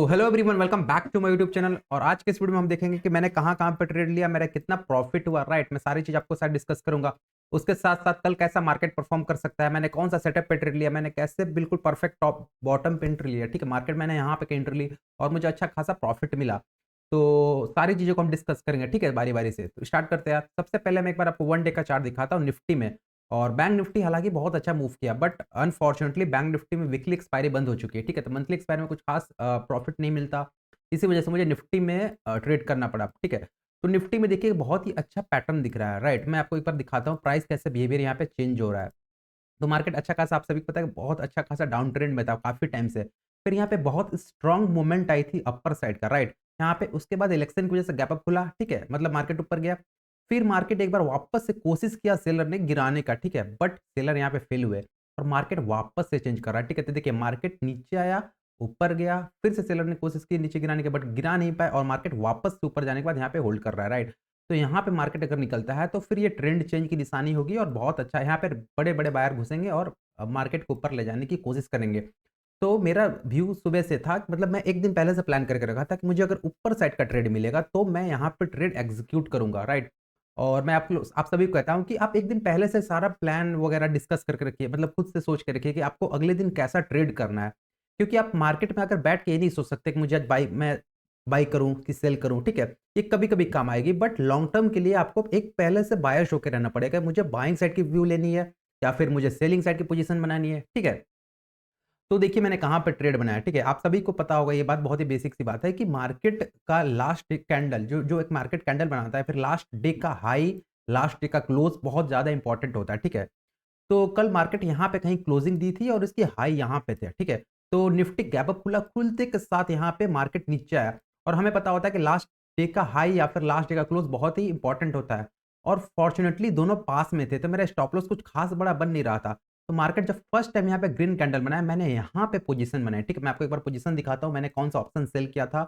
तो hello everyone, welcome back to my YouTube channel. और आज के इस वीडियो में हम देखेंगे कि मैंने कहाँ-कहाँ पे ट्रेड लिया, मेरा कितना प्रॉफिट हुआ। राइट, मैं सारी चीज़ आपके साथ डिस्कस करूँगा। उसके साथ-साथ कल कैसा मार्केट परफॉर्म कर सकता है, मैंने कौन-सा सेटअप पे ट्रेड लिया, मैंने कैसे बिल्कुल परफेक्ट टॉप बॉटम पे एंट्री लिया। ठीक है, मार्केट मैंने यहाँ पे एंट्री ली और मुझे अच्छा खासा प्रॉफिट मिला। तो सारी चीज़ों को हम डिस्कस करेंगे, ठीक है, बारी-बारी से। तो स्टार्ट करते हैं। सबसे पहले मैं एक बार आपको 1 डे का चार्ट दिखाता हूँ निफ्टी में। और बैंक निफ्टी हालाँकि बहुत अच्छा मूव किया, बट अनफॉर्चुनेटली बैंक निफ्टी में वीकली एक्सपायरी बंद हो चुकी है। ठीक है, तो मंथली एक्सपायरी में कुछ खास प्रॉफिट नहीं मिलता। इसी वजह से मुझे निफ्टी में ट्रेड करना पड़ा, ठीक है। तो निफ्टी में देखिए बहुत ही अच्छा पैटर्न दिख रहा है, राइट। मैं आपको एक बार दिखाता हूँ प्राइस कैसे बिहेवियर यहाँ पे चेंज हो रहा है। तो मार्केट अच्छा खासा, आप सभी को पता है, बहुत अच्छा खासा डाउन ट्रेंड में था काफ़ी टाइम से। फिर यहाँ पे बहुत स्ट्रॉन्ग मूवमेंट आई थी अपर साइड का, राइट। यहाँ पे उसके बाद इलेक्शन की वजह से गैप अप खुला, ठीक है, मतलब मार्केट ऊपर गया। फिर मार्केट एक बार वापस से कोशिश किया सेलर ने गिराने का, ठीक है, बट सेलर यहाँ पे फेल हुए और मार्केट वापस से चेंज कर रहा है, ठीक है। तो देखिए मार्केट नीचे आया, ऊपर गया, फिर से सेलर ने कोशिश की नीचे गिराने की, बट गिरा नहीं पाए और मार्केट वापस से ऊपर जाने के बाद यहाँ पे होल्ड कर रहा है, राइट। तो यहाँ पे मार्केट अगर निकलता है तो फिर ये ट्रेंड चेंज की निशानी होगी और बहुत अच्छा यहाँ पे बड़े-बड़े बायर घुसेंगे और मार्केट को ऊपर ले जाने की कोशिश करेंगे। तो मेरा व्यू सुबह से था, मतलब मैं 1 दिन पहले से प्लान करके रखा था कि मुझे अगर ऊपर साइड का ट्रेड मिलेगा तो मैं यहाँ पे ट्रेड एग्ज़ीक्यूट करूँगा, राइट। और मैं आप सभी को कहता हूँ कि आप 1 दिन पहले से सारा प्लान वगैरह डिस्कस करके रखिए, मतलब खुद से सोच के रखिए कि आपको अगले दिन कैसा ट्रेड करना है। क्योंकि आप मार्केट में आकर बैठ के ये नहीं सोच सकते कि मुझे आज मैं बाय करूँ कि सेल करूँ, ठीक है? ये कभी-कभी काम आएगी, बट लॉन्ग टर्म के लिए आपको एक पहले से बायर्स होके रहना पड़ेगा। मुझे बाइंग साइड की व्यू लेनी है या फिर मुझे सेलिंग साइड की पोजीशन बनानी है, ठीक है? तो देखिए मैंने कहाँ पे ट्रेड बनाया, ठीक है? आप सभी को पता होगा, ये बात बहुत ही बेसिक सी बात है कि मार्केट का लास्ट कैंडल जो जो एक मार्केट कैंडल बनाता है, फिर लास्ट डे का हाई, लास्ट डे का क्लोज़ बहुत ज़्यादा इंपॉर्टेंट होता है, ठीक है? तो कल मार्केट यहाँ पे कहीं क्लोजिंग दी थी और इसकी हाई यहाँ पे थे, ठीक है? तो निफ्टी गैप अप खुला, खुलते के साथ यहाँ पे मार्केट नीचे आया और हमें पता होता है कि लास्ट डे का हाई या फिर लास्ट डे का क्लोज़ बहुत ही इंपॉर्टेंट होता है और फॉर्च्यूनेटली दोनों पास में थे, तो मेरा स्टॉप लॉस कुछ खास बड़ा बन नहीं रहा था। तो मार्केट जब फर्स्ट टाइम यहाँ पे ग्रीन कैंडल बनाया, मैंने यहाँ पे पोजीशन बनाई, ठीक है? मैं आपको एक बार पोजीशन दिखाता हूँ, मैंने कौन-सा ऑप्शन सेल किया था,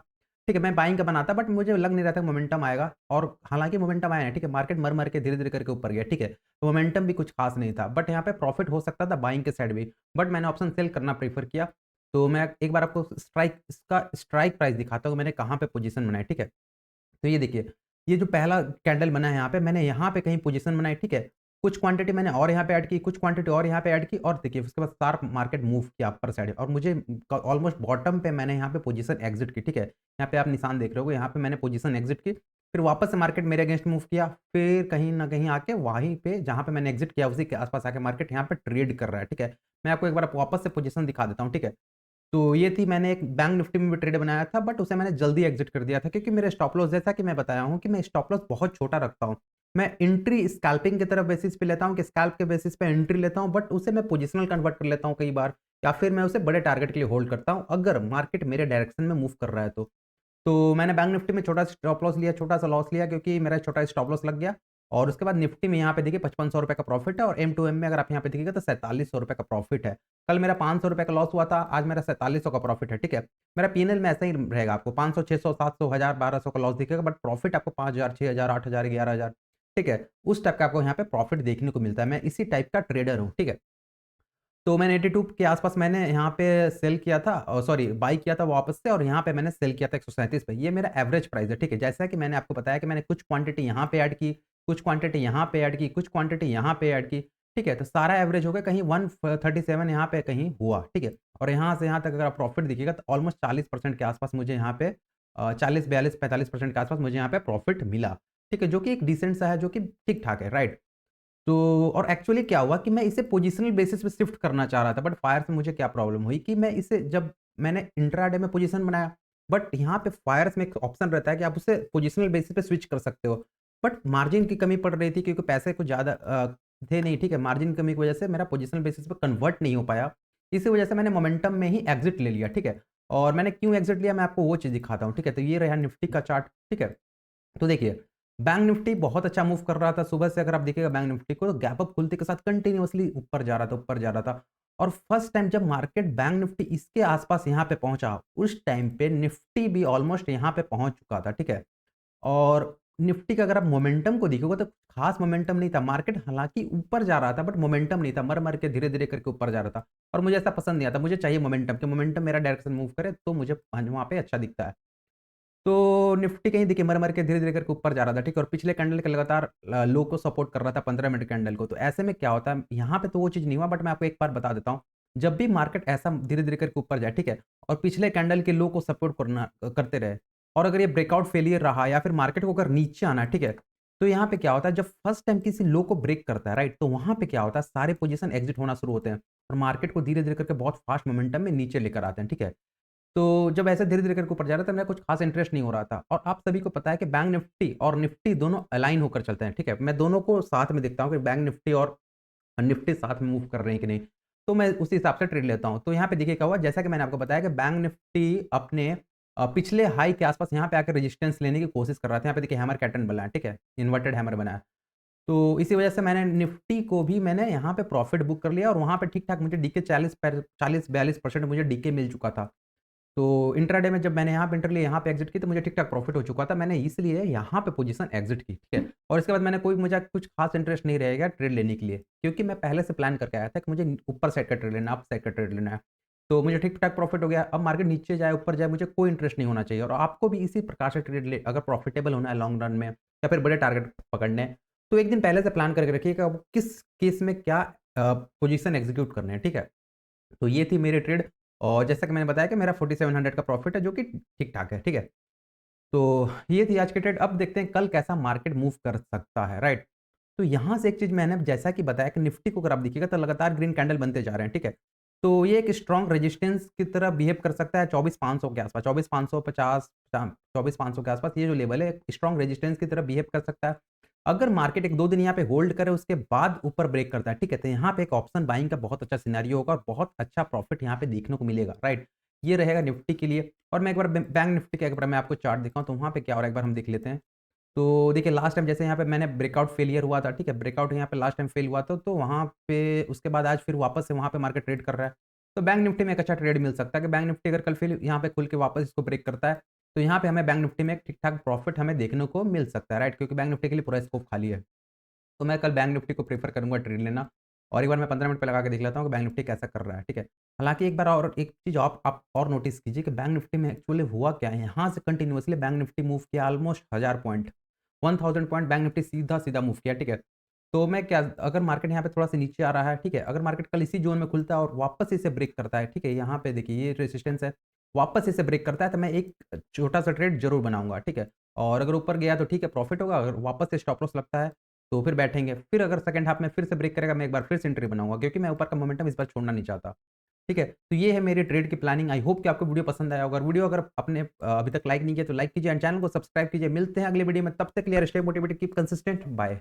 ठीक है? मैं बाइंग का बनाता बट मुझे लग नहीं रहा था मोमेंटम आएगा और हालाँकि मोमेंटम आया है, ठीक है? मार्केट मर-मर के धीरे-धीरे करके ऊपर गया, ठीक है? मोमेंटम भी कुछ खास नहीं था, बट यहाँ पे प्रॉफिट हो सकता था बाइंग के साइड भी, बट मैंने ऑप्शन सेल करना प्रेफ़र किया। तो मैं एक बार आपको स्ट्राइक प्राइस दिखाता हूँ, मैंने कहाँ पे पोजीशन बनाई, ठीक है? तो ये देखिए, ये जो पहला कैंडल बना है यहाँ पे, मैंने यहाँ पे कहीं पोजीशन बनाई, ठीक है? कुछ क्वांटिटी मैंने और यहाँ पे ऐड की, कुछ क्वांटिटी और यहाँ पे ऐड की और देखिए उसके बाद शार्प मार्केट मूव किया अपर साइड और मुझे ऑलमोस्ट बॉटम पे मैंने यहाँ पे पोजीशन एग्ज़िट की, ठीक है? यहाँ पे आप निशान देख रहे होगे, यहाँ पे मैंने पोजीशन एग्ज़िट की, फिर वापस से मार्केट मेरे अगेंस्ट मूव किया, फिर कहीं न कहीं आके वहीं पे जहाँ पे मैंने एग्ज़िट किया उसी के आस-पास आके मार्केट यहाँ पे ट्रेड कर रहा है, ठीक है? मैं आपको एक बार वापस से पोजीशन दिखा देता हूँ, ठीक है? तो ये थी, मैंने एक बैंक निफ्टी में भी ट्रेड बनाया था बट उसे मैंने जल्दी एग्ज़िट कर दिया था क्योंकि मेरा स्टॉप लॉस, जैसा कि मैं बताया हूँ कि मैं स्टॉप लॉस बहुत छोटा रखता हूँ। मैं एंट्री स्कैल्पिंग की तरफ बेसिस पे लेता हूँ कि स्कैल्प के बेसिस पे एंट्री लेता हूँ, बट उसे मैं पोजिशनल कन्वर्ट कर लेता हूँ कई बार या फिर मैं उसे बड़े टारगेट के लिए होल्ड करता हूँ, अगर मार्केट मेरे डायरेक्शन में मूव कर रहा है तो। तो मैंने बैंक निफ्टी में छोटा स्टॉप लॉस लिया, छोटा-सा लॉस लिया क्योंकि मेरा छोटा स्टॉप लॉस लग गया और उसके बाद निफ्टी में यहाँ पे देखिए ₹5500 का प्रॉफ़िट है और एम-टू-एम में अगर आप यहाँ पे देखिएगा तो ₹4700 का प्रॉफ़िट है। कल मेरा ₹500 का लॉस हुआ था, आज मेरा 4700 का प्रॉफ़िट है, ठीक है? मेरा पी&एल में ऐसा ही रहेगा, आपको 500, 600, 700, 1000, 1200 का लॉस दिखेगा बट प्रॉफ़िट आपको 5000, 6000, 8000, 11000, ठीक है? उस टाइप का आपको यहाँ पे प्रॉफ़िट देखने को मिलता है। मैं इसी टाइप का ट्रेडर हूँ, ठीक है? तो मैंने 82 के आस-पास मैंने यहाँ पे सेल किया था, सॉरी बाय किया था वापस से और यहाँ पे मैंने सेल किया था 137 पे। ये मेरा एवरेज प्राइस है, ठीक है? जैसा कि मैंने आपको बताया कि मैंने कुछ क्वांटिटी यहाँ पे ऐड की, कुछ क्वांटिटी यहाँ पे ऐड की, कुछ क्वांटिटी यहाँ पे ऐड की, ठीक है? तो सारा एवरेज हो गया कहीं 137 यहाँ पे कहीं हुआ, ठीक है? और यहाँ से यहाँ तक अगर आप प्रॉफिट देखिएगा तो ऑलमोस्ट 40% के आस-पास मुझे यहाँ पे 40, 42, 45% के आस-पास मुझे यहाँ पे प्रॉफिट मिला, ठीक है? जो कि एक डिसेंट सा है, जो कि ठीक-ठाक है, राइट? तो और एक्चुअली क्या हुआ कि मैं इसे पोजिशनल बेसिस पे शिफ्ट करना चाह रहा था, बट फायर से मुझे क्या प्रॉब्लम हुई कि मैं इसे जब मैंने इंट्राडे में पोजीशन बनाया, बट यहाँ पे फायर्स में एक ऑप्शन रहता है कि आप उसे पोजिशनल बेसिस पे स्विच कर सकते हो। बट मार्जिन की कमी पड़ रही थी क्योंकि पैसे कुछ ज़्यादा थे नहीं, ठीक है? मार्जिन की कमी की वजह से मेरा पोजिशनल बेसिस पे कन्वर्ट नहीं हो पाया। इसी वजह से मैंने मोमेंटम में ही एग्ज़िट ले लिया, ठीक है? और मैंने क्यों एग्ज़िट लिया मैं आपको वो चीज़ दिखाता हूँ, ठीक है? तो ये रहा निफ्टी का चार्ट, ठीक है? तो देखिए, बैंक निफ्टी बहुत अच्छा मूव कर रहा था। सुबह से अगर आप देखिएगा बैंक निफ्टी को, तो गैप अप खुलते के साथ कंटीन्यूअसली ऊपर जा रहा था, ऊपर जा रहा था। और फर्स्ट टाइम जब मार्केट बैंक निफ्टी इसके आस-पास यहाँ पे पहुँचा, उस टाइम पे निफ्टी भी ऑलमोस्ट यहाँ पे पहुँच चुका था, ठीक है? और निफ्टी का अगर आप मोमेंटम को देखोगे तो खास मोमेंटम नहीं था, मार्केट हालांकि ऊपर जा रहा था बट मोमेंटम नहीं था, मर मर के धीरे धीरे करके ऊपर जा रहा था। और मुझे ऐसा पसंद नहीं आता, मुझे चाहिए मोमेंटम, कि मोमेंटम मेरा डायरेक्शन मूव करे तो मुझे वहां पे अच्छा दिखता है। तो निफ्टी कहीं देखिए मर मर के धीरे धीरे करके ऊपर जा रहा था, ठीक है, और पिछले कैंडल के लगातार लो को सपोर्ट कर रहा था 15 मिनट कैंडल को। तो ऐसे में क्या होता है, यहाँ पे तो वो चीज नहीं हुआ, बट मैं आपको एक बार बता देता हूँ, जब भी मार्केट ऐसा धीरे धीरे करके ऊपर जाए, ठीक है, और पिछले कैंडल के लो को सपोर्ट करना करते रहे, और अगर ये ब्रेकआउट फेलियर रहा या फिर मार्केट को अगर नीचे आना है, ठीक है, तो यहाँ पे क्या होता है, जब फर्स्ट टाइम किसी लो को ब्रेक करता है, राइट, तो वहां पे क्या होता है, सारे पोजीशन एग्जिट होना शुरू होते हैं और मार्केट को धीरे धीरे करके बहुत फास्ट मोमेंटम में नीचे लेकर आते हैं, ठीक है। तो जब ऐसे धीरे-धीरे करके ऊपर जा रहा था, मेरा कुछ खास इंटरेस्ट नहीं हो रहा था, और आप सभी को पता है कि बैंक निफ्टी और निफ्टी दोनों अलाइन होकर चलते हैं, ठीक है? मैं दोनों को साथ में देखता हूँ कि बैंक निफ्टी और निफ्टी साथ में मूव कर रहे हैं कि नहीं, तो मैं उसी हिसाब से ट्रेड लेता हूँ। तो यहाँ पे देखिए क्या हुआ, जैसा कि मैंने आपको बताया कि बैंक निफ्टी अपने पिछले हाई के आस-पास यहाँ पे आकर रेजिस्टेंस लेने की कोशिश कर रहा था। यहाँ पे देखिए हैमर पैटर्न बना है, ठीक है? इन्वर्टेड हैमर बना है। तो इसी वजह से मैंने निफ्टी को भी मैंने यहाँ पे प्रॉफिट बुक कर लिया और वहाँ पे ठीक-ठाक मुझे डीके 40-42% मुझे डीके मिल चुका था। तो इंट्राडे में जब मैंने यहाँ पे एंटर लिया, यहाँ पे एग्ज़िट की, तो मुझे ठीक-ठाक प्रॉफ़िट हो चुका था। मैंने इसलिए यहाँ पे पोज़ीशन एग्ज़िट की, ठीक है? और इसके बाद मैंने कोई मुझे कुछ ख़ास इंटरेस्ट नहीं रहेगा ट्रेड लेने के लिए, क्योंकि मैं पहले से प्लान करके आया था कि मुझे ऊपर साइड का ट्रेड लेना है, अप साइड का ट्रेड लेना है। तो मुझे ठीक-ठाक प्रॉफ़िट हो गया। अब मार्केट नीचे जाए, ऊपर जाए, मुझे कोई इंटरेस्ट नहीं होना चाहिए, और आपको भी इसी प्रकार से ट्रेड ले अगर प्रॉफ़िटेबल होना है लॉन्ग रन में या फिर बड़े टारगेट पकड़ने हैं, तो एक दिन पहले से प्लान करके रखिए कि अब किस केस में क्या पोज़ीशन एग्ज़ीक्यूट करने हैं, ठीक है? तो ये थी मेरी ट्रेड, और जैसा कि मैंने बताया कि मेरा 4700 का प्रॉफ़िट है, जो कि ठीक-ठाक है, ठीक है? तो ये थी आज की ट्रेड। अब देखते हैं कल कैसा मार्केट मूव कर सकता है, राइट? तो यहाँ से एक चीज़ मैंने जैसा कि बताया कि निफ्टी को अगर आप देखिएगा तो लगातार ग्रीन कैंडल बनते जा रहे हैं, ठीक है? तो ये एक स्ट्रॉन्ग रेजिस्टेंस की तरह बिहेव कर सकता है 24,500 के आसपास, 24,550 24,500 के आसपास ये जो लेवल है, एक स्ट्रॉन्ग रेजिस्टेंस की तरह बिहेव कर सकता है। अगर मार्केट 1-2 दिन यहाँ पे होल्ड करे, उसके बाद ऊपर ब्रेक करता है, ठीक है? तो यहाँ पे एक ऑप्शन बाइंग का बहुत अच्छा सिनेरियो होगा और बहुत अच्छा प्रॉफिट यहाँ पे देखने को मिलेगा, राइट? ये रहेगा निफ्टी के लिए। और मैं एक बार बैंक निफ्टी का एक बार मैं आपको चार्ट दिखाऊँ तो वहाँ पे क्या हो रहा है, एक बार हम देख लेते हैं। तो देखिए लास्ट टाइम जैसे यहाँ पे मैंने ब्रेकआउट फेलियर हुआ था, ठीक है? ब्रेकआउट यहाँ पे लास्ट टाइम फेल हुआ था, तो वहाँ पे उसके बाद आज फिर वापस से वहाँ पे मार्केट ट्रेड कर रहा है। तो बैंक निफ्टी में एक अच्छा ट्रेड मिल सकता है कि बैंक निफ्टी अगर कल फिर यहाँ पे खुल के वापस इसको ब्रेक करता है, तो यहाँ पे हमें बैंक निफ्टी में एक ठीक-ठाक प्रॉफिट हमें देखने को मिल सकता है, राइट? क्योंकि बैंक निफ्टी के लिए पूरा स्कोप खाली है। तो मैं कल बैंक निफ्टी को प्रेफ़र करूँगा ट्रेड लेना, और एक बार मैं 15 मिनट पे लगा के देख लेता हूँ कि बैंक निफ्टी कैसा कर रहा है, ठीक है? हालाँकि एक बार और एक चीज़ आप और नोटिस कीजिए कि बैंक निफ्टी में एक्चुअली हुआ क्या है, यहाँ से कंटिन्यूअसली बैंक निफ्टी मूव किया almost 1000 point, 1000 point bank Nifty सीधा-सीधा मूव किया, ठीक है? तो मैं क्या, अगर मार्केट यहाँ पे थोड़ा-सा नीचे आ रहा है, ठीक है? अगर मार्केट कल इसी ज़ोन में खुलता है और वापस इसे ब्रेक करता है, ठीक है? यहाँ पे देखिए ये रेजिस्टेंस है, वापस इसे ब्रेक करता है तो मैं एक छोटा-सा ट्रेड ज़रूर बनाऊँगा, ठीक है? और अगर ऊपर गया तो ठीक है प्रॉफ़िट होगा, अगर वापस से स्टॉप लॉस लगता है तो फिर बैठेंगे। फिर अगर सेकंड हाल्फ में फिर से ब्रेक करेगा, मैं एक बार फिर से एंट्री बनाऊँगा, क्योंकि मैं ऊपर का मोमेंटम इस बार छोड़ना नहीं चाहता। ठीक है? तो ये है मेरी ट्रेड की प्लानिंग। आई होप कि आपको वीडियो पसंद आया होगा। वीडियो अगर आपने अभी तक लाइक नहीं किया तो लाइक कीजिए एंड चैनल को सब्सक्राइब कीजिए। मिलते हैं अगले वीडियो में, तब तक के लिए stay motivated, keep consistent, bye.